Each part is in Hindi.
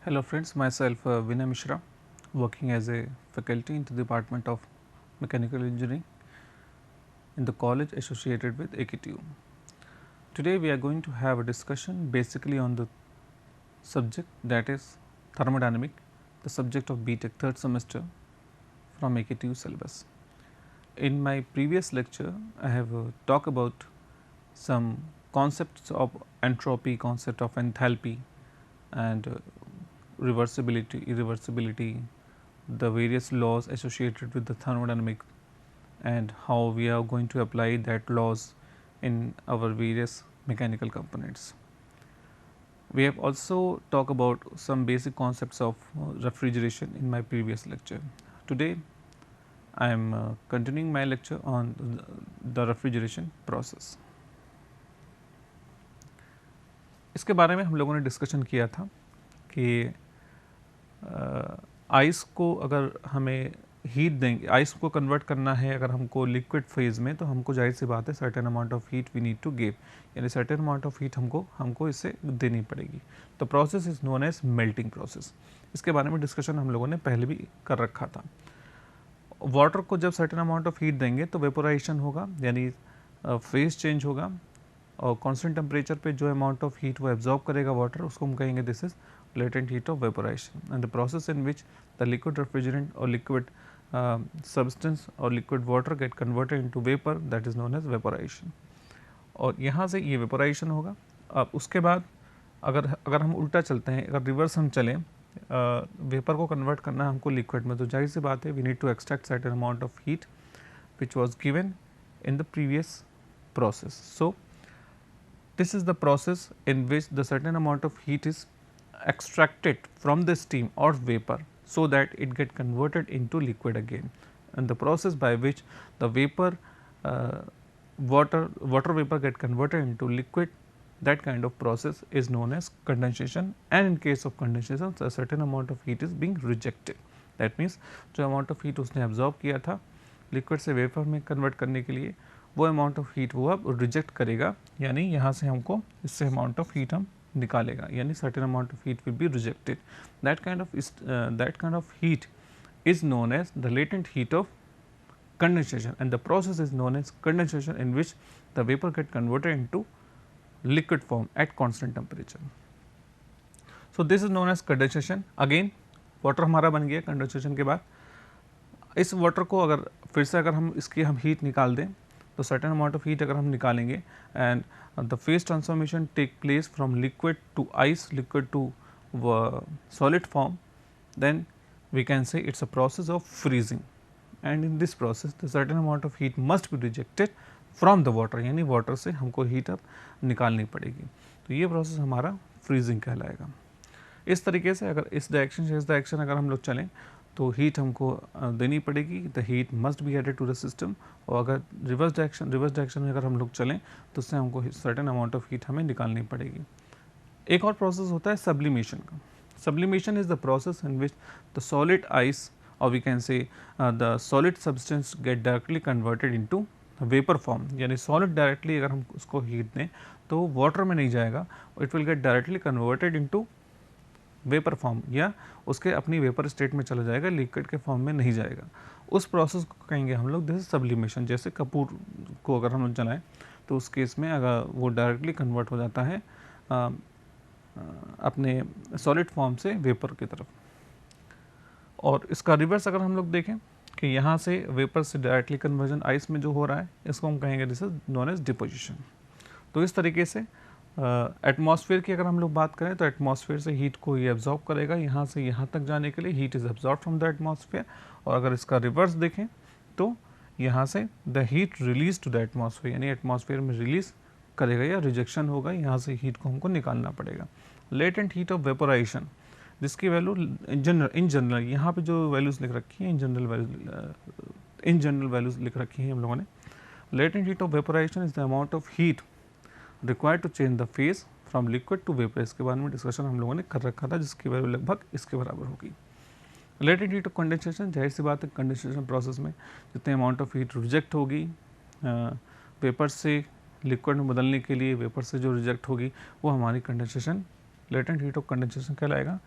Hello friends, myself Vinay Mishra, working as a faculty in the Department of Mechanical Engineering in the college associated with AKTU. Today we are going to have a discussion basically on the subject that is thermodynamic, the subject of BTech third semester from AKTU syllabus. In my previous lecture, I have talked about some concepts of entropy, concept of enthalpy and reversibility, irreversibility, the various laws associated with the thermodynamics and how we are going to apply that laws in our various mechanical components. We have also talked about some basic concepts of refrigeration in my previous lecture. Today I am continuing my lecture on the refrigeration process. इसके बारे में हम लोगों ने डिस्कशन किया था कि आइस को अगर हमें हीट देंगे, आइस को कन्वर्ट करना है अगर हमको लिक्विड फेज में, तो हमको जाहिर सी बात है certain amount of heat we need to give, यानी सर्टेन अमाउंट ऑफ हीट हमको इससे देनी पड़ेगी. तो process is known as melting process. इसके बारे में डिस्कशन हम लोगों ने पहले भी कर रखा था. वाटर को जब सर्टेन अमाउंट ऑफ हीट देंगे तो वेपोराइजेशन होगा, यानी फेज चेंज होगा और कांस्टेंट टेम्परेचर पे जो अमाउंट ऑफ हीट वो एब्जॉर्ब करेगा वाटर, उसको हम कहेंगे this is latent heat of vaporization, and the process in which the liquid refrigerant or liquid substance or liquid water get converted into vapor, that is known as vaporization. और यहाँ से ये vaporization होगा. अब उसके बाद अगर हम उल्टा चलते हैं, अगर रिवर्स हम चलें, वेपर को कन्वर्ट करना है हमको लिक्विड में, तो जाहिर सी बात है we need to extract certain amount of heat which was given in the previous process. So this is the process in which the certain amount of heat is extracted from the steam or vapor so that it get converted into liquid again, and the process by which the vapor water vapor get converted into liquid, that kind of process is known as condensation, and in case of condensation a certain amount of heat is being rejected. That means जो amount of heat उसने absorb किया था liquid से vapor में convert करने के लिए, वो amount of heat वो अब reject करेगा, यानी यहाँ से हमको इससे amount of heat हम निकालेगा, यानी certain amount of heat will be rejected. That kind of heat is known as the latent heat of condensation, and the process is known as condensation, in which the vapor get converted into liquid form at constant temperature. So this is known as condensation. Again water हमारा बन गया condensation के बाद. इस water को अगर फिर से हम इसकी हीट निकाल दें, तो certain amount of heat अगर हम निकालेंगे and the phase transformation take place from liquid to ice, liquid to solid form, then we can say it is a process of freezing, and in this process the certain amount of heat must be rejected from the water, यानी water से हमको heat अब निकालनी पड़ेगी. तो ये process हमारा freezing कहलाएगा. इस तरीके से अगर इस डायरेक्शन अगर हम लोग चलें तो हीट हमको देनी पड़ेगी, the heat must be added to the system. और अगर रिवर्स डायरेक्शन में अगर हम लोग चलें तो उससे हमको सर्टेन अमाउंट ऑफ हीट हमें निकालनी पड़ेगी. एक और प्रोसेस होता है सब्लिमेशन का. Sublimation is the process in which the solid ice और we can say the solid substance get directly converted into vapour form, यानी सॉलिड डायरेक्टली अगर हम उसको हीट दें तो वाटर में नहीं जाएगा, it will get directly converted into vapour form, या उसके अपनी वेपर स्टेट में चला जाएगा, लिक्विड के फॉर्म में नहीं जाएगा. उस प्रोसेस को कहेंगे हम लोग दिस इज सब्लिमेशन. जैसे कपूर को अगर हम लोग जलाएं तो उस केस में अगर वो डायरेक्टली कन्वर्ट हो जाता है अपने सॉलिड फॉर्म से वेपर की तरफ. और इसका रिवर्स अगर हम लोग देखें कि यहाँ से वेपर से डायरेक्टली कन्वर्जन आइस में जो हो रहा है, इसको हम कहेंगे this is known as deposition. तो इस तरीके से एटमॉस्फेयर की अगर हम लोग बात करें तो एटमॉस्फेयर से हीट को ये एब्जॉर्ब करेगा, यहाँ से यहाँ तक जाने के लिए heat is absorb from the atmosphere. और अगर इसका रिवर्स देखें तो यहाँ से the heat release to the atmosphere, यानी एटमॉस्फेयर में रिलीज करेगा या रिजेक्शन होगा, यहाँ से हीट को हमको निकालना पड़ेगा. लेटेंट हीट ऑफ वेपोराइजेशन, जिसकी वैल्यू इन जनरल यहाँ पे जो वैल्यूज़ लिख रखी हैं इन जनरल वैल्यूज़ लिख रखी हैं हम लोगों ने. Latent heat of vaporization is the amount of heat required to change the phase from liquid to vapour. इसके बारे में डिस्कशन हम लोगों ने कर रखा था, जिसकी वैल्यू लगभग इसके बराबर होगी. लेटेंट हीट ऑफ कंडेंसेशन, जाहिर सी बात है कंडेंसेशन प्रोसेस में जितने अमाउंट ऑफ हीट रिजेक्ट होगी वेपर से लिक्विड में बदलने के लिए, वेपर से जो रिजेक्ट होगी वो हमारी condensation, latent heat of condensation कहलाएगा.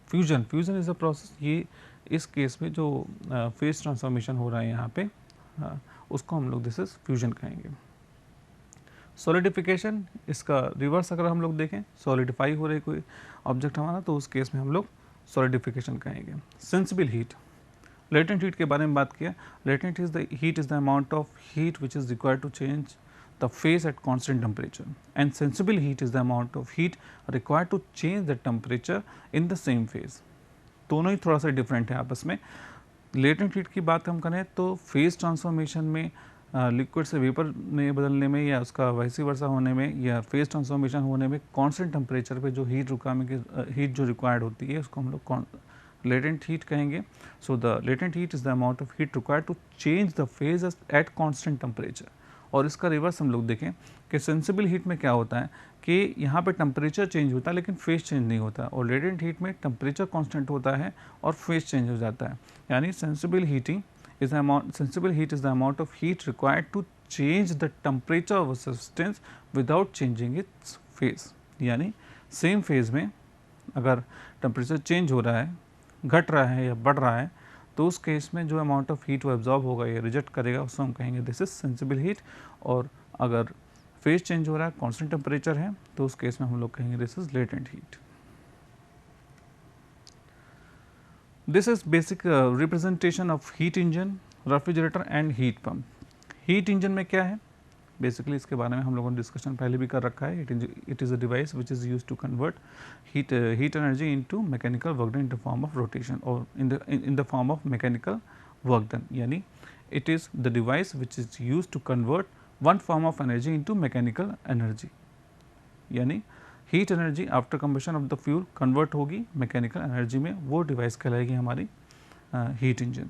फ्यूजन इज़ अ प्रोसेस, ये इस केस में जो फेज ट्रांसफॉर्मेशन हो रहा है यहाँ पे, उसको हम लोग दिस इज फ्यूजन कहेंगे। सॉलिडिफिकेशन, इसका रिवर्स अगर हम लोग देखें, सॉलिडिफाई हो रही कोई ऑब्जेक्ट हमारा, तो उस केस में हम लोग सॉलिडिफिकेशन कहेंगे। सेंसिबल हीट, लेटेंट हीट के बारे में बात किया। Latent heat is the amount of heat which is required to change the phase at constant temperature, and sensible heat is the amount of heat required to change the temperature in the same phase. दोनों ही थोड़ा सा डिफरेंट है आपस में। लेटेंट हीट की बात हम करें तो फेज ट्रांसफॉर्मेशन में, लिक्विड से वेपर में बदलने में, या उसका वाइस वर्सा होने में, या फेज ट्रांसफॉर्मेशन होने में कांस्टेंट टेम्परेचर पे जो हीट जो रिक्वायर्ड होती है उसको हम लोग लेटेंट हीट कहेंगे। So the latent heat is the amount of heat required to change the phase at constant temperature. और इसका रिवर्स हम लोग देखें कि सेंसिबल हीट में क्या होता है कि यहाँ पे टेम्परेचर चेंज होता है लेकिन फेज चेंज नहीं होता, और लेटेंट हीट में टेम्परेचर कांस्टेंट होता है और फेज चेंज हो जाता है। यानी sensible heat is the amount of heat required to change the temperature of a substance without changing its phase। यानी सेम फेज में अगर टेम्परेचर चेंज हो रहा है, घट रहा है या बढ़ रहा है, तो उस केस में जो अमाउंट ऑफ हीट वो एब्जॉर्ब होगा या रिजेक्ट करेगा उसको हम कहेंगे दिस इज सेंसिबल हीट। और अगर फेज चेंज हो रहा है, कांस्टेंट टेम्परेचर है, तो उस केस में हम लोग कहेंगे this is latent heat. This is basic representation of heat engine, refrigerator and heat pump. Heat engine में क्या है, बेसिकली इसके बारे में हम लोगों ने डिस्कशन पहले भी कर रखा है। It is a device which is use to convert heat energy into mechanical work done in the form of rotation और in the form of mechanical work done. यानी it is the device which is use to convert one form of energy into mechanical energy. यानी heat energy after combustion of the fuel convert होगी मैकेनिकल एनर्जी में, वो डिवाइस कहलाएगी हमारी हीट इंजन।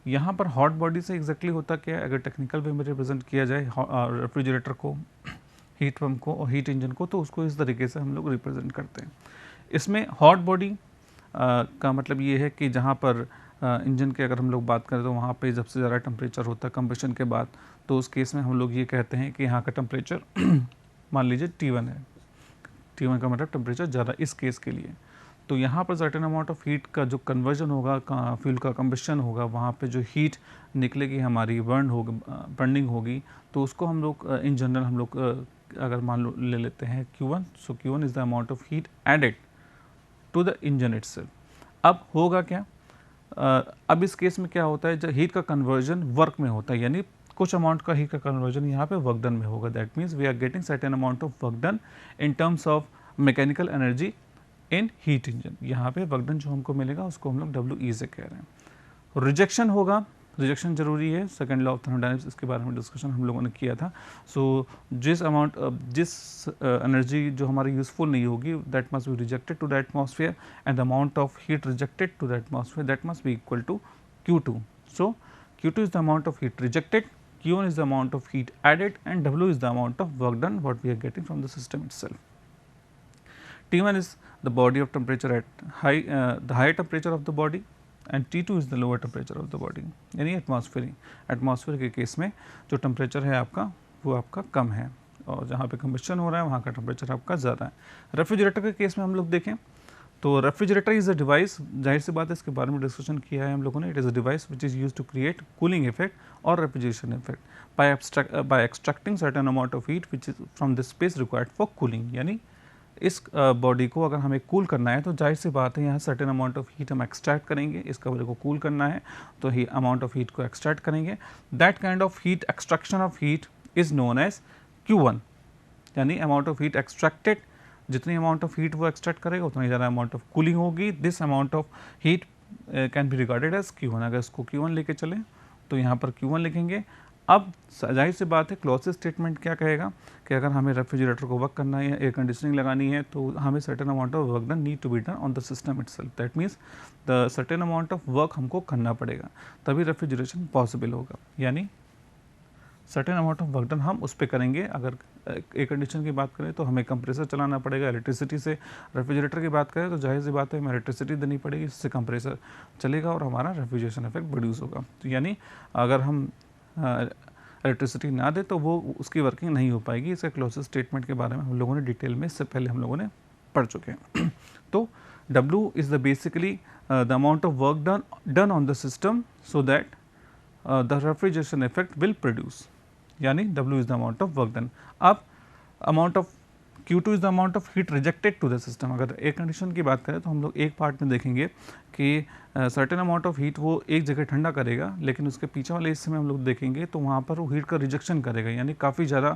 यहाँ पर हॉट बॉडी से एग्जैक्टली होता क्या है, अगर टेक्निकल वे में रिप्रेजेंट किया जाए रेफ्रिजरेटर को, हीट पम्प को और हीट इंजन को, तो उसको इस तरीके से हम लोग रिप्रेजेंट करते हैं। इसमें हॉट बॉडी का मतलब ये है कि जहाँ पर इंजन की अगर हम लोग बात करें तो वहाँ पे सबसे ज़्यादा टेम्परेचर होता है कंबशन के बाद, तो उस केस में हम लोग ये कहते हैं कि यहाँ का टेम्परेचर मान लीजिए T1 है। T1 का मतलब टेम्परेचर ज़्यादा इस केस के लिए। तो यहाँ पर सर्टेन अमाउंट ऑफ हीट का जो कन्वर्जन होगा, फ्यूल का कंबशन होगा, वहाँ पे जो हीट निकलेगी हमारी बर्निंग होगी, तो उसको हम लोग इन जनरल हम लोग अगर मान लो ले लेते हैं Q1। So Q1 is the amount of heat added to the engine itself. अब होगा क्या, अब इस केस में क्या होता है, जब हीट का कन्वर्जन वर्क में होता है, यानी कुछ अमाउंट का हीट का कन्वर्जन यहाँ पे वर्क डन में होगा। That means we are getting certain amount of work done in terms of mechanical energy in heat engine. यहाँ पे वर्क डन जो हमको मिलेगा उसको हम लोग WE से कह रहे हैं। रिजेक्शन होगा, रिजेक्शन जरूरी है, सेकंड लॉ ऑफ थर्मोडायनामिक्स, इसके बारे में डिस्कशन हम लोगों ने किया था। सो जिस एनर्जी जो हमारी यूजफुल नहीं होगी that must be rejected to the atmosphere, and the amount of heat rejected to the atmosphere that must be equal to Q2। So Q2 is the amount of heat rejected, Q1 is the amount of heat added, and W is the amount of work done what we are getting from the system itself. T1 is the body of temperature at the higher temperature of the body, and T2 is the lower temperature of the body, यानी एटमॉस्फेयर के केस में जो टेम्परेचर है आपका वो आपका कम है, और जहाँ पे कंबशन हो रहा है वहाँ का टेम्परेचर आपका ज़्यादा है। रेफ्रिजरेटर के केस में हम लोग देखें तो रेफ्रिजरेटर इज़ अ डिवाइस, जाहिर सी बात है इसके बारे में डिस्कशन किया है हम लोगों ने। It is a device which is use to create cooling effect और refrigeration effect by extracting certain amount of heat which is from the space required for cooling. यानी इस बॉडी को अगर हमें कूल करना है तो जाहिर सी बात है यहाँ सर्टेन अमाउंट ऑफ हीट हम एक्सट्रैक्ट करेंगे। इस कमरे को कूल करना है तो ही अमाउंट ऑफ हीट को एक्सट्रैक्ट करेंगे। That kind of heat, extraction of heat is known as Q1। यानी अमाउंट ऑफ हीट एक्सट्रैक्टेड, जितनी अमाउंट ऑफ हीट वो एक्सट्रैक्ट करेगा उतनी ज़्यादा अमाउंट ऑफ कूलिंग होगी। This amount of heat can be regarded as Q1। अगर इसको Q1 लेके चलें तो यहाँ पर Q1 लिखेंगे। अब जाहिर सी बात है क्लॉसेस स्टेटमेंट क्या कहेगा कि अगर हमें रेफ्रिजरेटर को वर्क करना है या एयर कंडीशनिंग लगानी है तो हमें certain amount of work done need to be done on the system itself. That means the certain amount of work हमको करना पड़ेगा तभी रेफ्रिजरेशन पॉसिबल होगा। यानी certain amount of work done हम उस पर करेंगे। अगर एयर कंडीशन की बात करें तो हमें कंप्रेसर चलाना पड़ेगा इलेक्ट्रिसिटी से। रेफ्रिजरेटर की बात करें तो जाहिर सी बात है हमें इलेक्ट्रिसिटी देनी पड़ेगी, इससे कंप्रेसर चलेगा और हमारा रेफ्रिजरेशन इफेक्ट प्रोड्यूस होगा। तो यानी अगर हम इलेक्ट्रिसिटी ना दे तो वो उसकी वर्किंग नहीं हो पाएगी। इसके क्लोजेस्ट स्टेटमेंट के बारे में हम लोगों ने डिटेल में इससे पहले हम लोगों ने पढ़ चुके हैं। तो W is the basically the amount of work done on the system so that the refrigeration effect will produce, यानी W is the amount of work done. अब amount of Q2 is the amount of heat rejected to the system. अगर एयर कंडीशन की बात करें तो हम लोग एक पार्ट में देखेंगे कि सर्टेन अमाउंट ऑफ हीट वो एक जगह ठंडा करेगा, लेकिन उसके पीछे वाले हिस्से में हम लोग देखेंगे तो वहाँ पर वो हीट का रिजेक्शन करेगा, यानी काफ़ी ज़्यादा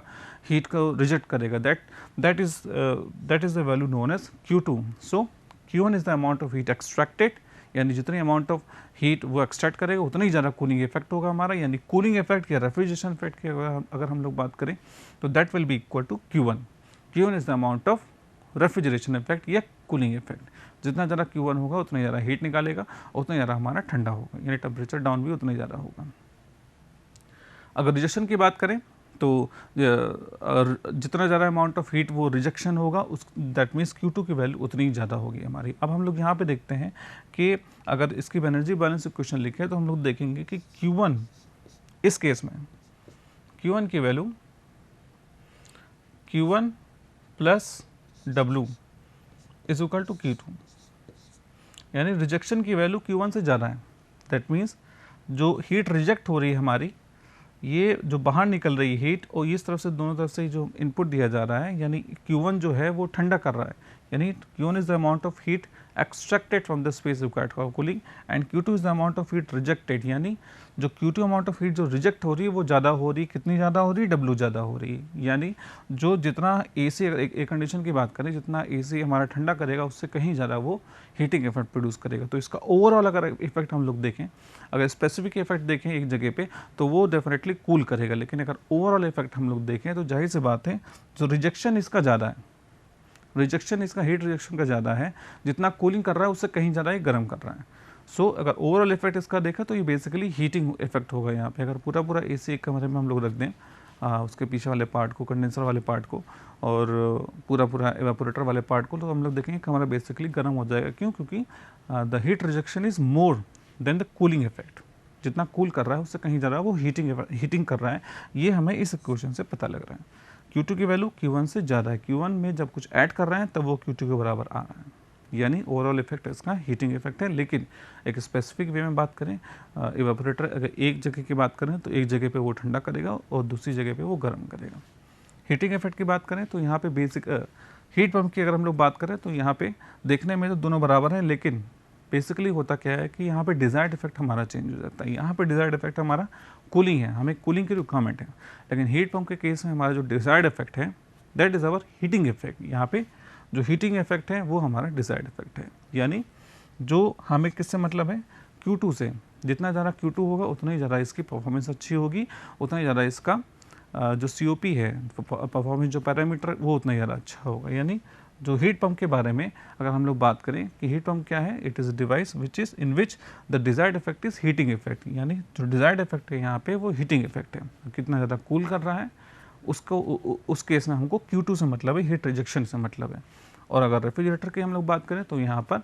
हीट को रिजेक्ट करेगा. That is the value known as Q2. So Q1 is the amount of heat extracted, यानी जितनी अमाउंट ऑफ हीट वो एक्सट्रैक्ट करेगा उतना ही ज़्यादा कूलिंग इफेक्ट होगा हमारा, यानी कूलिंग इफेक्ट या रेफ्रिजरेशन इफेक्ट की अगर हम लोग बात करें तो that will be equal to Q1. Q1 is the amount of refrigeration effect या कूलिंग इफेक्ट. जितना ज़्यादा Q1 होगा उतना ज़्यादा हीट निकालेगा, उतना ज़्यादा हमारा ठंडा होगा, यानी टेम्परेचर डाउन भी उतना ज़्यादा होगा. अगर रिजेक्शन की बात करें तो जितना ज़्यादा अमाउंट ऑफ हीट वो रिजेक्शन होगा उस दैट मीन्स Q2 की वैल्यू उतनी ज़्यादा होगी हमारी. अब हम लोग यहाँ पे देखते हैं कि अगर इसकी एनर्जी बैलेंस इक्वेशन लिखे तो हम लोग देखेंगे कि Q1 इस केस में Q1 की value Q1 plus W is equal to Q2, यानी रिजेक्शन की वैल्यू Q1 से ज़्यादा है. दैट मीन्स जो हीट रिजेक्ट हो रही है हमारी, ये जो बाहर निकल रही है हीट और इस तरफ से दोनों तरफ से जो इनपुट दिया जा रहा है, यानी Q1 जो है वो ठंडा कर रहा है, यानी Q1 is the amount of heat extracted from the space required for cooling and Q2 is the amount of heat rejected, यानी जो Q2 अमाउंट ऑफ हीट जो रिजेक्ट हो रही है वो ज़्यादा हो रही है. कितनी ज़्यादा हो रही है? W ज़्यादा हो रही है. यानी जो जितना AC एक कंडीशन की बात करें, जितना AC हमारा ठंडा करेगा उससे कहीं ज़्यादा वो हीटिंग इफेक्ट प्रोड्यूस करेगा. तो इसका ओवरऑल अगर इफेक्ट हम लोग देखें, अगर स्पेसिफिक इफेक्ट देखें एक जगह पे तो वो डेफिनेटली कूल करेगा, लेकिन अगर ओवरऑल इफेक्ट हम लोग देखें तो जाहिर सी बात है जो रिजेक्शन इसका ज़्यादा है, रिजेक्शन इसका हीट रिजेक्शन का ज़्यादा है, जितना कूलिंग कर रहा है उससे कहीं ज़्यादा ही गर्म कर रहा है. सो अगर ओवरऑल इफेक्ट इसका देखा तो ये बेसिकली हीटिंग इफेक्ट होगा यहाँ पे. अगर पूरा AC एक कमरे में हम लोग रख दें उसके पीछे वाले पार्ट को, कंडेंसर वाले पार्ट को और पूरा एवापोरेटर वाले पार्ट को, तो हम लोग देखेंगे कमरा बेसिकली गर्म हो जाएगा. क्यों? क्योंकि the heat rejection is more than the cooling effect. जितना कूल कर रहा है उससे कहीं ज़्यादा वो हीटिंग कर रहा है. ये हमें इस इक्वेशन से पता लग रहा है. Q2 की वैल्यू Q1 से ज़्यादा है. Q1 में जब कुछ ऐड कर रहे हैं तब वो Q2 के बराबर आ रहा है, यानी ओवरऑल इफेक्ट इसका हीटिंग इफेक्ट है. लेकिन एक स्पेसिफिक वे में बात करें, इवेपोरेटर अगर एक जगह की बात करें तो एक जगह पे वो ठंडा करेगा और दूसरी जगह पे वो गर्म करेगा. हीटिंग इफेक्ट की बात करें तो यहाँ पे बेसिक हीट पंप की अगर हम लोग बात करें तो यहाँ पे देखने में तो दोनों बराबर हैं, लेकिन बेसिकली होता क्या है कि यहाँ पे डिज़ायर्ड इफेक्ट हमारा चेंज हो जाता है. यहाँ पे डिज़ायर्ड इफेक्ट हमारा कूलिंग है, हमें कूलिंग की रिक्वायरमेंट है, लेकिन हीट पंप के केस में हमारा जो डिज़ायर्ड इफेक्ट है that is our heating effect. यहाँ पे जो हीटिंग इफेक्ट है वो हमारा डिज़ायर्ड इफेक्ट है, यानी जो हमें किससे मतलब है? Q2 से. जितना ज़्यादा Q2 होगा उतना ही ज़्यादा इसकी परफॉर्मेंस अच्छी होगी, उतना ही ज़्यादा इसका जो COP है, परफॉर्मेंस जो पैरामीटर, वो उतना ही ज़्यादा अच्छा होगा. यानी जो हीट पंप के बारे में अगर हम लोग बात करें कि हीट पंप क्या है, it is a device which is in which the desired effect is heating effect. यानी जो डिज़ायर्ड इफेक्ट है यहाँ पे वो हीटिंग इफेक्ट है. कितना ज़्यादा कूल कर रहा है उसको, उस केस में हमको Q2 से मतलब है, हीट रिजेक्शन से मतलब है. और अगर रेफ्रिजरेटर की हम लोग बात करें तो यहाँ पर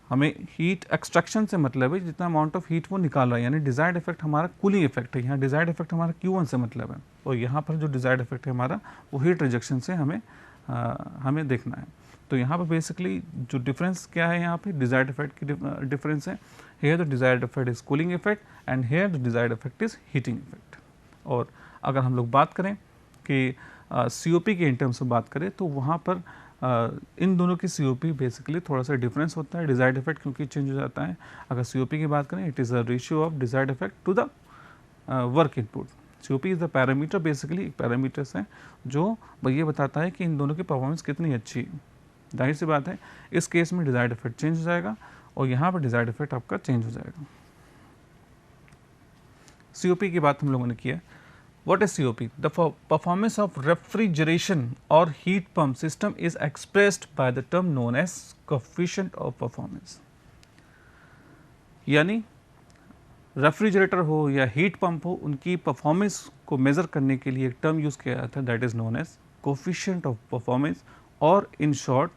हमें हीट एक्सट्रैक्शन से मतलब है, जितना अमाउंट ऑफ हीट वो निकाल रहा है, यानी डिज़ायर्ड इफेक्ट हमारा कूलिंग इफेक्ट है. यहाँ डिज़ायर्ड इफेक्ट हमारा Q1 से मतलब है, और यहाँ पर जो डिज़ायर्ड इफेक्ट है हमारा वो हीट रिजेक्शन से हमें देखना है. तो यहाँ पर बेसिकली जो डिफरेंस क्या है, यहाँ पे डिज़ायर्ड इफेक्ट की डिफरेंस है. Here the desired effect is cooling effect and here the desired effect is heating effect. और अगर हम लोग बात करें कि COP के इन टर्म्स में बात करें तो वहाँ पर इन दोनों की COP बेसिकली थोड़ा सा डिफरेंस होता है. डिज़ायर्ड इफेक्ट क्योंकि चेंज हो जाता है. अगर COP की बात करें, it is a ratio of desired effect to the work input. COP is the parameter, basically एक पैरामीटर्स है जो ये बताता है कि इन दोनों की परफॉर्मेंस कितनी अच्छी है. जाहिर सी बात है इस केस में डिज़ायर्ड इफेक्ट चेंज हो जाएगा और यहाँ पर डिज़ायर्ड इफेक्ट आपका चेंज हो जाएगा. COP की बात हम लोगों ने किया. What is COP? The performance of refrigeration or heat pump system is expressed by the term known as coefficient of performance. यानी रेफ्रिजरेटर हो या हीट पंप हो, उनकी परफॉर्मेंस को मेज़र करने के लिए एक टर्म यूज़ किया जाता है, that is known as coefficient of performance, और in short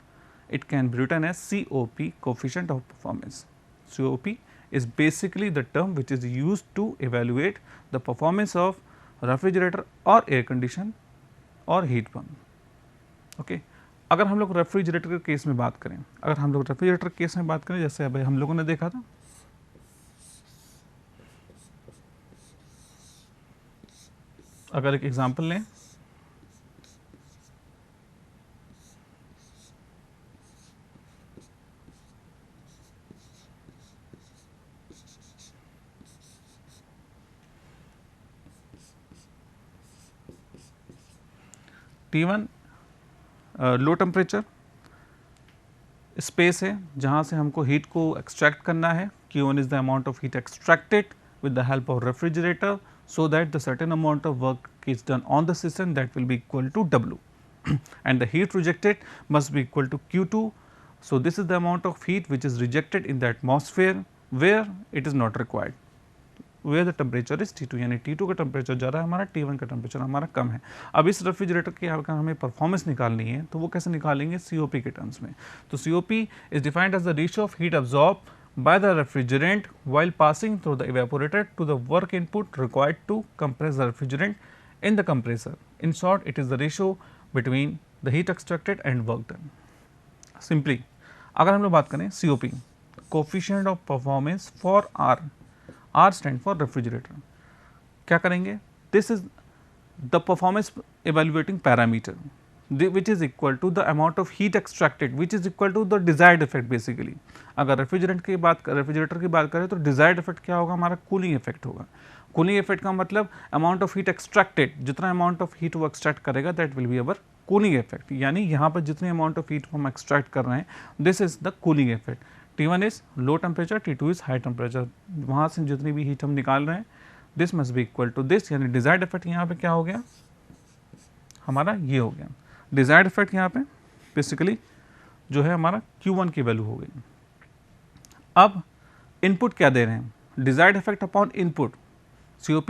it can be written as COP, coefficient of performance. COP is basically the term which is used to evaluate the performance of refrigerator or air condition or heat pump. Okay. अगर हम लोग रेफ्रिजरेटर के केस में बात करें, अगर हम लोग रेफ्रिजरेटर केस में बात करें, जैसे अभी हम लोगों ने देखा था, अगर एक एग्जांपल लें, T1 लो टेम्परेचर स्पेस है जहाँ से हमको हीट को एक्सट्रैक्ट करना है. Q1 is the amount of heat extracted with the help of refrigerator, so that the certain amount of work is done on the system that will be equal to W and the heat rejected must be equal to Q2. So, this is the amount of heat which is rejected in the atmosphere where it is not required, where the temperature is T2, यानी T2 का टेम्परेचर ज़्यादा है हमारा, T1 का टेम्परेचर हमारा कम है. अब इस रेफ्रिजरेटर की अगर हमें परफॉर्मेंस निकालनी है तो वो कैसे निकालेंगे, COP के टर्म्स में. तो COP is defined as the ratio of heat absorb by the refrigerant while passing through the evaporator to the work input required to compress the refrigerant in the compressor. In short, it is the ratio between the heat extracted and work done. Simply, अगर हम लोग बात करें COP, coefficient of performance for R, R stand for refrigerator. क्या करेंगे? This is the performance evaluating parameter, which is equal to the amount of heat extracted, which is equal to the desired effect basically. अगर रेफ्रिजरेटर की बात करें तो डिजायर्ड इफेक्ट क्या होगा, हमारा कूलिंग इफेक्ट होगा. कूलिंग इफेक्ट का मतलब अमाउंट ऑफ हीट एक्सट्रैक्टेड, जितना अमाउंट ऑफ हीट वो एक्सट्रैक्ट करेगा that will be our cooling effect. यानी यहाँ पर जितनी अमाउंट ऑफ हीट हम एक्सट्रैक्ट कर रहे हैं, this is the cooling effect. T1 is low temperature, T2 is high temperature. वहाँ से जितनी भी हीट हम निकाल रहे हैं, this must be equal to this, यानी डिजायर्ड इफेक्ट यहाँ पे क्या हो गया, हमारा ये हो गया. डिजायर्ड इफेक्ट यहाँ पे बेसिकली जो है हमारा Q1 की वैल्यू हो गई. अब इनपुट क्या दे रहे हैं, desired effect upon input. COP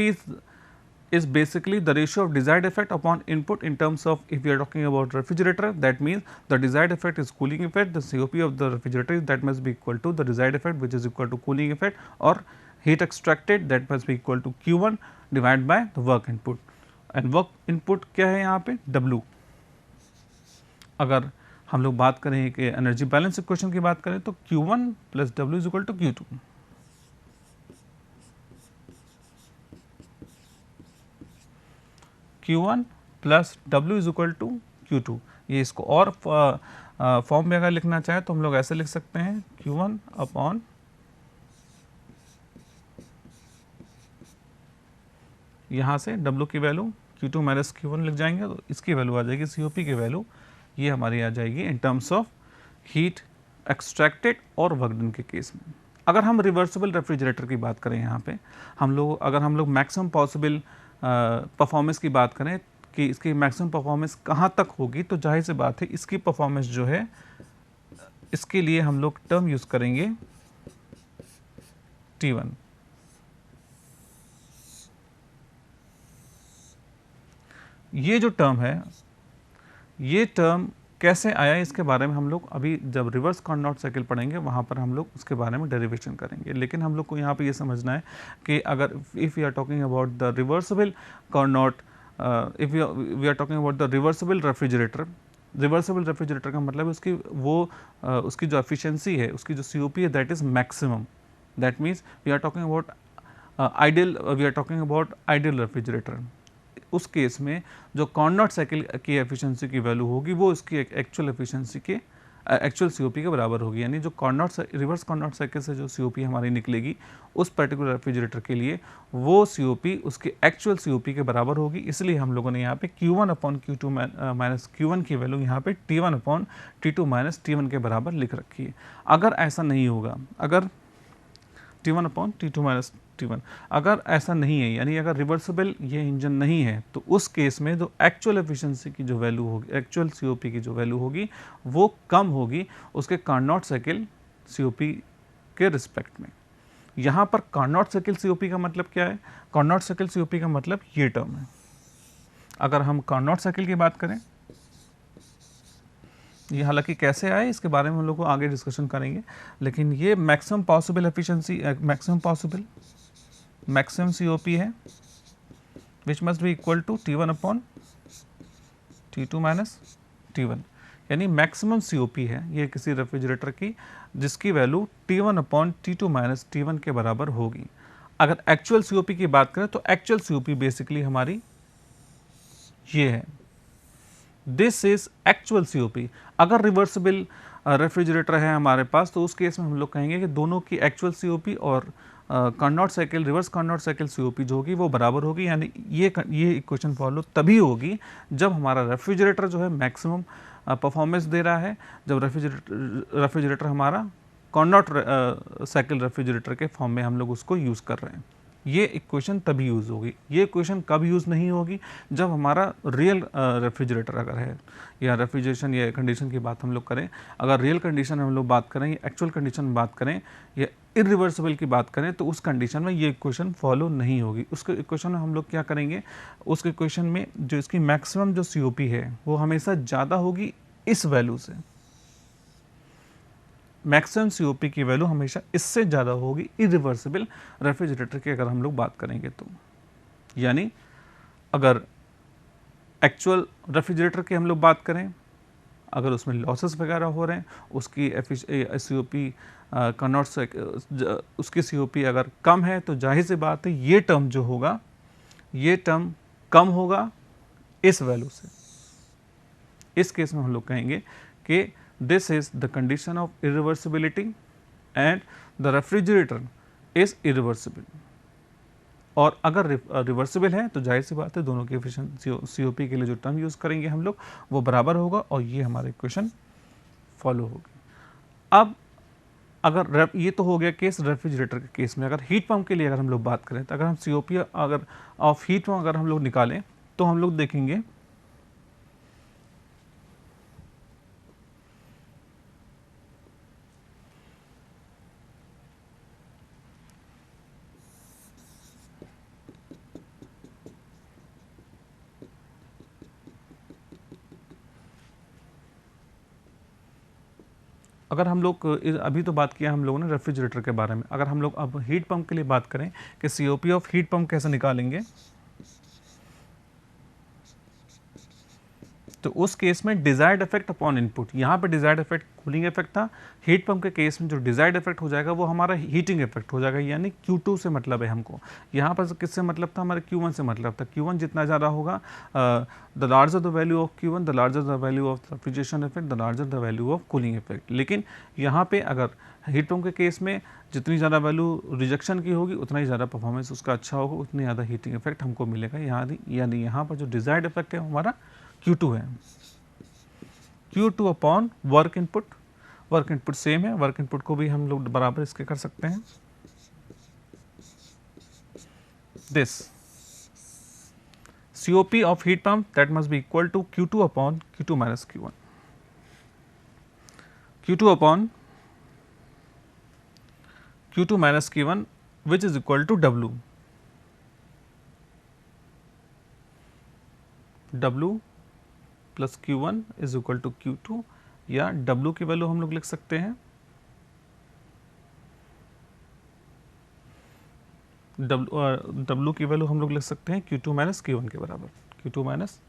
is basically the ratio of desired effect upon input in terms of, if we are talking about refrigerator, that means the desired effect is cooling effect, the COP of the refrigerator that must be equal to the desired effect which is equal to cooling effect, or heat extracted that must be equal to Q1 divided by the work input. And work input क्या है यहाँ पे, W. अगर हम लोग बात करें कि एनर्जी बैलेंस इक्वेशन की बात करें तो Q1 plus W is equal to Q2. Q1 plus W is equal to Q2. ये इसको और फॉर्म में अगर लिखना चाहे तो हम लोग ऐसे लिख सकते हैं, Q1 अपॉन यहाँ से W की वैल्यू Q2 माइनस Q1 लिख जाएंगे तो इसकी वैल्यू आ जाएगी, COP की वैल्यू ये हमारी आ जाएगी इन टर्म्स ऑफ हीट एक्सट्रैक्टेड और वर्क डन के केस में. अगर हम रिवर्सिबल रेफ्रिजरेटर की बात करें यहाँ पे, अगर हम लोग मैक्सिमम पॉसिबल परफॉर्मेंस की बात करें कि इसकी मैक्सिमम परफॉर्मेंस कहाँ तक होगी, तो जाहिर सी बात है इसकी परफॉर्मेंस जो है, इसके लिए हम लोग टर्म यूज़ करेंगे T1. ये जो टर्म है, ये टर्म कैसे आया इसके बारे में हम लोग अभी जब रिवर्स कार्नोट साइकिल पढ़ेंगे वहाँ पर हम लोग उसके बारे में डेरिवेशन करेंगे. लेकिन हम लोग को यहाँ पे ये समझना है कि अगर if we are talking about the reversible Carnot, if we are talking about the reversible refrigerator, reversible refrigerator का मतलब उसकी उसकी जो एफिशिएंसी है, उसकी जो COP है that is maximum. That means we are talking about ideal refrigerator. उस केस में जो कार्नोट साइकिल की एफिशिएंसी की वैल्यू होगी वो उसकी एक्चुअल एफिशिएंसी के एक्चुअल COP के बराबर होगी. यानी जो रिवर्स कार्नोट साइकिल से जो COP हमारी निकलेगी उस पर्टिकुलर रेफ्रिजरेटर के लिए, वो COP उसकी एक्चुअल COP के बराबर होगी. इसलिए हम लोगों ने यहाँ पे Q1 upon Q2 minus Q1 की वैल्यू यहाँ पे T1 upon T2 minus T1 के बराबर लिख रखी है. अगर ऐसा नहीं होगा, अगर T1 upon T2 minus T1 अगर ऐसा नहीं है, यानी अगर रिवर्सिबल ये इंजन नहीं है, तो उस केस में जो एक्चुअल एफिशिएंसी की जो वैल्यू होगी, एक्चुअल COP की जो वैल्यू होगी वो कम होगी उसके कार्नोट साइकिल COP के रिस्पेक्ट में. यहाँ पर कार्नोट साइकिल COP का मतलब क्या है, कार्नोट साइकिल COP का मतलब ये टर्म है. अगर हम कार्नोट साइकिल की बात करें, ये हालांकि कैसे आए इसके बारे में हम लोग को आगे डिस्कशन करेंगे, लेकिन ये maximum possible efficiency, maximum COP है which must be equal to T1 upon T2 minus T1. यानी मैक्सिमम COP है ये किसी रेफ्रिजरेटर की, जिसकी वैल्यू T1/T2 माइनस T1 के बराबर होगी। अगर एक्चुअल COP की बात करें तो एक्चुअल COP बेसिकली हमारी ये है, दिस इज एक्चुअल COP। अगर रिवर्सिबल रेफ्रिजरेटर है हमारे पास तो उस केस में हम लोग कहेंगे कि दोनों की एक्चुअल COP और Carnot cycle, reverse Carnot cycle COP जो होगी वो बराबर होगी। यानी ये इक्वेशन फॉलो तभी होगी जब हमारा रेफ्रिजरेटर जो है मैक्सिमम परफॉर्मेंस दे रहा है, जब रेफ्रिजरेटर हमारा कार्नोट साइकिल रेफ्रिजरेटर के फॉर्म में हम लोग उसको यूज़ कर रहे हैं। ये इक्वेशन तभी यूज़ होगी। ये इक्वेशन कब यूज़ नहीं होगी? जब हमारा रियल रेफ्रिजरेटर अगर है, या रेफ्रिजरेशन या कंडीशन की बात हम लोग करें, अगर रियल कंडीशन हम लोग बात करें या एक्चुअल कंडीशन में बात करें या इरिवर्सिबल की बात करें, तो उस कंडीशन में ये इक्वेशन फॉलो नहीं होगी। उसके इक्वेशन में हम लोग क्या करेंगे, उस इक्वेशन में जो इसकी मैक्सिमम जो COP है वो हमेशा ज़्यादा होगी इस वैल्यू से। मैक्सिमम COP की वैल्यू हमेशा इससे ज़्यादा होगी इरिवर्सिबल रेफ्रिजरेटर की अगर हम लोग बात करेंगे तो। यानी अगर एक्चुअल रेफ्रिजरेटर की हम लोग बात करें, अगर उसमें लॉसेस वगैरह हो रहे हैं, उसकी COP कार्नोट से उसकी COP अगर कम है तो जाहिर सी बात है ये टर्म जो होगा, ये टर्म कम होगा इस वैल्यू से। इस केस में हम लोग कहेंगे कि this is the condition of irreversibility and the refrigerator is irreversible. और अगर रिवर्सिबल है तो जाहिर सी बात है दोनों के एफिशिएंसी COP के लिए जो टर्म यूज़ करेंगे हम लोग वो बराबर होगा और ये हमारा इक्वेशन फॉलो होगी। अब अगर ये तो हो गया केस रेफ्रिजरेटर के केस में। अगर हीट पंप के लिए अगर हम लोग बात करें तो अगर हम COP अगर ऑफ हीट पंप अगर हम लोग निकालें तो हम लोग देखेंगे अगर हम लोग अभी तो बात किया हम लोगों ने रेफ्रिजरेटर के बारे में, अगर हम लोग अब हीट पंप के लिए बात करें कि COP ऑफ हीट पंप कैसे निकालेंगे, तो उस केस में डिजायर्ड इफेक्ट अपॉन इनपुट, यहाँ पे डिजायर्ड इफेक्ट कूलिंग इफेक्ट था। हीट पंप के केस में जो डिजायर्ड इफेक्ट हो जाएगा वो हमारा हीटिंग इफेक्ट हो जाएगा, यानी Q2 से मतलब है हमको। यहाँ पर किससे मतलब था, हमारे Q1 से मतलब था। Q1 जितना ज़्यादा होगा, the larger the value of Q1 the larger the value of refrigeration effect the larger the value of cooling effect. लेकिन यहाँ पे अगर हीट पंप के केस में जितनी ज़्यादा वैल्यू रिजेक्शन की होगी उतना ही ज़्यादा परफॉर्मेंस उसका अच्छा होगा, उतनी ज़्यादा हीटिंग इफेक्ट हमको मिलेगा। यानी यहाँ पर जो डिजायर्ड इफेक्ट है हमारा Q2 है। Q2 upon work input, work input same है, वर्क इनपुट को भी हम लोग बराबर इसके कर सकते हैं। This COP of heat pump that must be equal to Q2 upon Q2 minus Q1, Q2 upon Q2 minus Q1 which is equal to W, W plus Q1 is equal to Q2, या W की वैल्यू हम लोग लिख सकते हैं W की वैल्यू हम लोग लिख सकते हैं Q2 माइनस Q1 के बराबर, Q2 माइनस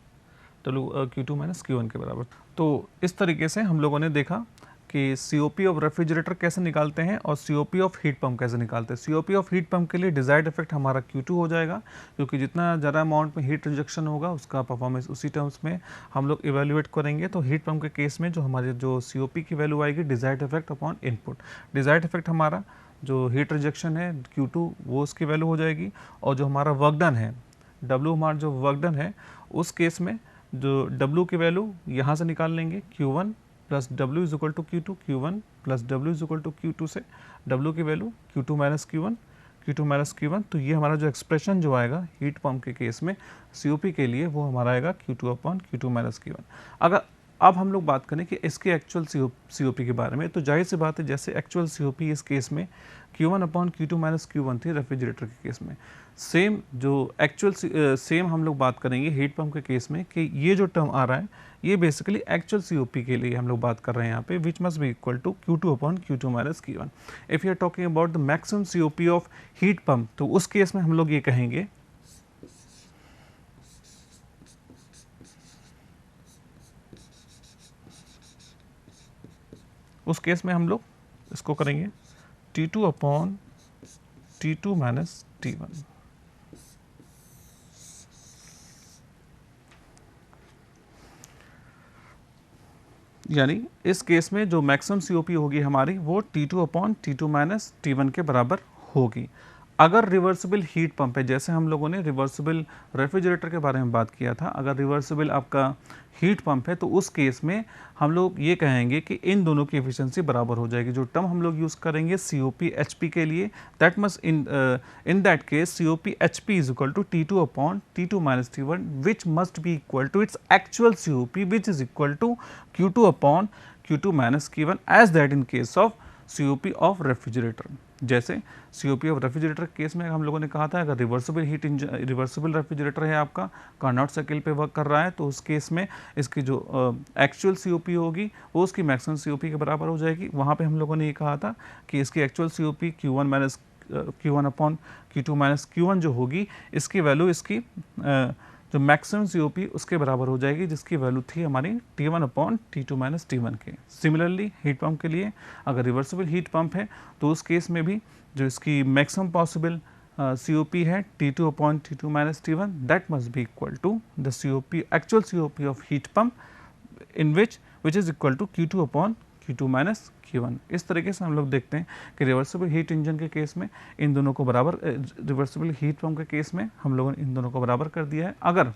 Q1 के बराबर। तो इस तरीके से हम लोगों ने देखा कि COP ऑफ रेफ्रिजरेटर कैसे निकालते हैं और COP ऑफ हीट पंप कैसे निकालते हैं। COP ऑफ हीट पंप के लिए डिजायर्ड इफेक्ट हमारा Q2 हो जाएगा, क्योंकि जितना ज़्यादा अमाउंट में हीट रिजेक्शन होगा उसका परफॉर्मेंस उसी टर्म्स में हम लोग इवेल्युएट करेंगे। तो हीट पंप के केस में जो हमारे जो COP की वैल्यू आएगी desired effect upon input, desired effect हमारा जो हीट रिजेक्शन है Q2 वो उसकी वैल्यू हो जाएगी, और जो हमारा वर्क डन है W, हमारा जो वर्क डन है उस केस में जो W की वैल्यू यहाँ से निकाल लेंगे Q1 plus W is equal to Q2, Q1 plus W is equal to Q2 से W की value Q2 minus Q1, Q2 minus Q1। तो ये हमारा जो एक्सप्रेशन जो आएगा हीट पंप के केस में COP के लिए वो हमारा आएगा Q2 upon Q2 minus Q1। अगर अब हम लोग बात करें कि इसके एक्चुअल COP के बारे में, तो जाहिर सी बात है जैसे एक्चुअल COP इस केस में Q1 upon Q2 minus Q1 थी रेफ्रिजरेटर के केस में, सेम जो एक्चुअल सेम हम लोग बात करेंगे हीट पंप के केस में कि ये जो टर्म आ रहा है ये बेसिकली एक्चुअल COP के लिए हम लोग बात कर रहे हैं यहाँ पे, which must be equal to Q2 upon Q2 minus Q1। If you are talking about the maximum COP of heat pump, तो उस केस में हम लोग ये कहेंगे उस केस में हम लोग इसको करेंगे T2 upon T2 minus T1। यानी इस केस में जो मैक्सिमम COP होगी हमारी वो T2 upon T2 minus T1 के बराबर होगी। अगर रिवर्सिबल हीट पंप है, जैसे हम लोगों ने रिवर्सिबल रेफ्रिजरेटर के बारे में बात किया था, अगर रिवर्सिबल आपका हीट पंप है तो उस केस में हम लोग ये कहेंगे कि इन दोनों की एफिशिएंसी बराबर हो जाएगी। जो टर्म हम लोग यूज़ करेंगे COP HP के लिए, that must in that case COP HP is equal to T2 upon T2 minus T1 which must be equal to its actual COP which is equal to Q2 upon Q2 minus Q1 as that in case of COP of refrigerator. जैसे COP ऑफ रेफ्रिजरेटर केस में हम लोगों ने कहा था, अगर रिवर्सिबल रेफ्रिजरेटर है आपका, कार्नोट साइकिल पे वर्क कर रहा है, तो उस केस में इसकी जो एक्चुअल COP होगी वो उसकी मैक्सिमम COP के बराबर हो जाएगी। वहाँ पे हम लोगों ने ये कहा था कि इसकी actual COP Q1 minus Q1 upon Q2 minus Q1 जो होगी, इसकी वैल्यू इसकी जो मैक्सिमम COP उसके बराबर हो जाएगी, जिसकी वैल्यू थी हमारी T1 upon T2 minus T1 के। सिमिलरली हीट पंप के लिए, अगर रिवर्सिबल हीट पंप है तो उस केस में भी जो इसकी मैक्सिमम पॉसिबल COP है T2 upon T2 minus T1, that must be equal to the COP actual COP of heat pump in which is equal to Q2 upon Q2 minus Q1। इस तरीके से हम लोग देखते हैं कि रिवर्सिबल हीट इंजन के केस में इन दोनों को बराबर, रिवर्सिबल हीट पंप के केस में हम लोगों ने इन दोनों को बराबर कर दिया है। अगर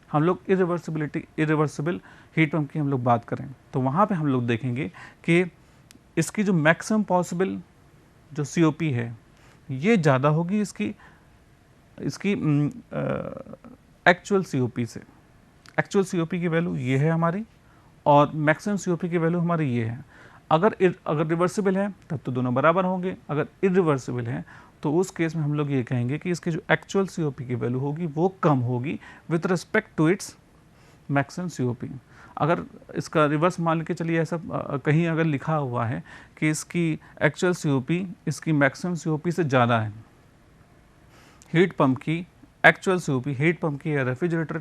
हम लोग इरिवर्सिबल हीट पंप की हम लोग बात करें तो वहाँ पे हम लोग देखेंगे कि इसकी जो मैक्सिमम पॉसिबल जो COP है ये ज़्यादा होगी इसकी एक्चुअल COP से। एक्चुअल COP की वैल्यू ये है हमारी और मैक्सिमम COP की वैल्यू हमारी ये है। अगर रिवर्सिबल है तब तो दोनों बराबर होंगे, अगर इरिवर्सिबल है तो उस केस में हम लोग ये कहेंगे कि इसकी जो एक्चुअल COP की वैल्यू होगी वो कम होगी with respect to its maximum COP। अगर इसका रिवर्स मान के चलिए, ऐसा कहीं अगर लिखा हुआ है कि इसकी एक्चुअल COP इसकी मैक्सिमम COP से ज़्यादा है, हीट पंप की एक्चुअल COP, हीट पंप की या रेफ्रिजरेटर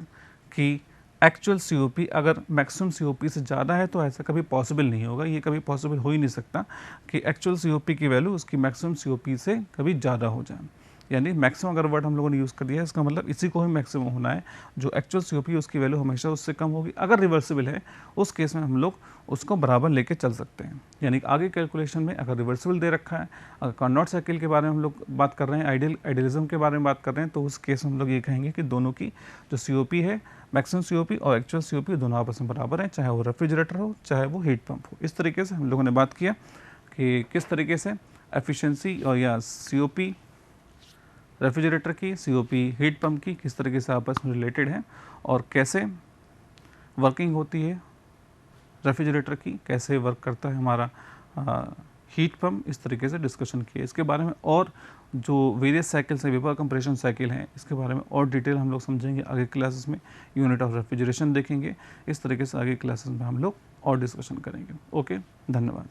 की एक्चुअल COP अगर मैक्सिमम COP से ज़्यादा है तो ऐसा कभी पॉसिबल नहीं होगा। ये कभी पॉसिबल हो ही नहीं सकता कि एक्चुअल COP की वैल्यू उसकी मैक्सिमम COP से कभी ज़्यादा हो जाए। यानी मैक्सिमम अगर वर्ड हम लोगों ने यूज़ कर दिया है, इसका मतलब इसी को ही मैक्सिमम होना है। जो एक्चुअल COP उसकी वैल्यू हमेशा उससे कम होगी। अगर रिवर्सिबल है उस केस में हम लोग उसको बराबर लेके चल सकते हैं। यानी आगे कैलकुलेशन में अगर रिवर्सिबल दे रखा है, अगर कार्नोट साइकिल के बारे में हम लोग बात कर रहे हैं, आइडियलिज्म के बारे में बात कर रहे हैं, तो उस केस में हम लोग ये कहेंगे कि दोनों की जो COP है, मैक्सिमम COP और एक्चुअल COP दोनों आपस में बराबर हैं, चाहे वो रेफ्रिजरेटर हो चाहे वो हीट पंप हो। इस तरीके से हम लोगों ने बात किया कि किस तरीके से एफिशिएंसी और या COP रेफ्रिजरेटर की, COP हीट पंप की किस तरीके से आपस में रिलेटेड है और कैसे वर्किंग होती है रेफ्रिजरेटर की, कैसे वर्क करता है हमारा हीट पंप, इस तरीके से डिस्कशन किए। इसके बारे में और जो वेरियस साइकिल्स हैं, वेपर कंप्रेशन साइकिल हैं, इसके बारे में और डिटेल हम लोग समझेंगे आगे क्लासेस में। यूनिट ऑफ रेफ्रिजरेशन देखेंगे। इस तरीके से आगे क्लासेस में हम लोग और डिस्कशन करेंगे। ओके, धन्यवाद।